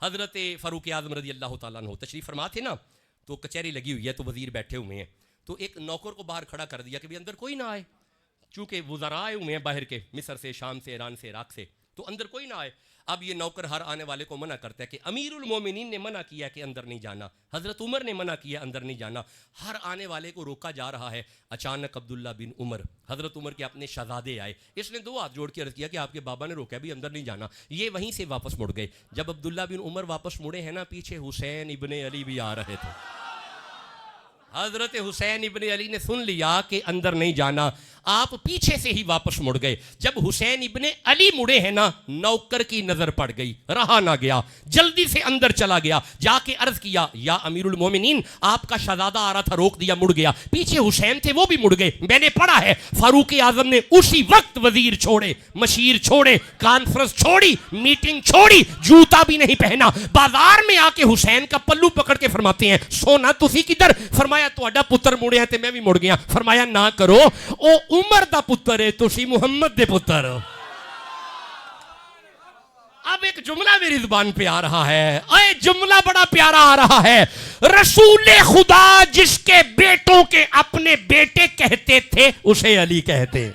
हज़रत फ़ारूक आज़म रज़ी अल्लाह तआला अन्हु तशरीफ़ फरमा थे ना, तो कचहरी लगी हुई है, तो वज़ीर बैठे हुए हैं, तो एक नौकर को बाहर खड़ा कर दिया कि भाई अंदर कोई ना आए, चूँकि वज़रा आए हुए हैं बाहर के, मिस्र से, शाम से, ईरान से, इराक़ से, तो अंदर कोई ना आए। अब ये नौकर हर आने वाले को मना करता है कि अमीरुल मोमिनीन ने मना किया कि अंदर नहीं जाना, हज़रत उमर ने मना किया अंदर नहीं जाना, हर आने वाले को रोका जा रहा है। अचानक अब्दुल्ला बिन उमर, हज़रत उमर के अपने शहज़ादे आए, इसने दो हाथ जोड़ के अर्ज़ किया कि आपके बाबा ने रोका भी अंदर नहीं जाना। ये वहीं से वापस मुड़ गए। जब अब्दुल्ला बिन उमर वापस मुड़े हैं ना, पीछे हुसैन इब्ने अली भी आ रहे थे। हज़रत हुसैन इब्ने अली ने सुन लिया कि अंदर नहीं जाना, आप पीछे से ही वापस मुड़ गए। जब हुसैन इब्ने अली मुड़े हैं ना, नौकर की नजर पड़ गई, रहा ना गया, जल्दी से अंदर चला गया, जाके अर्ज किया या अमीरुल मोमिनीन, आपका शहजादा आ रहा था, रोक दिया, मुड़ गया। पीछे हुसैन थे, वो भी मुड़ गए। मैंने पढ़ा है फारूक आजम ने उसी वक्त वजीर छोड़े, मशीर छोड़े, कॉन्फ्रेंस छोड़ी, मीटिंग छोड़ी, जूता भी नहीं पहना, बाजार में आके हुसैन का पल्लू पकड़ के फरमाते हैं, सोना तुसी किधर? फरमाया तुहाडा पुत्र मुड़े ते मैं भी मुड़ गया। फरमाया ना करो, ओ उमर दा पुत्र है, तुसी मुहम्मद दे पुत्र हो। अब एक जुमला मेरी जुबान पे आ रहा है, अरे जुमला बड़ा प्यारा आ रहा है, रसूले खुदा जिसके बेटों के अपने बेटे कहते थे, उसे अली कहते।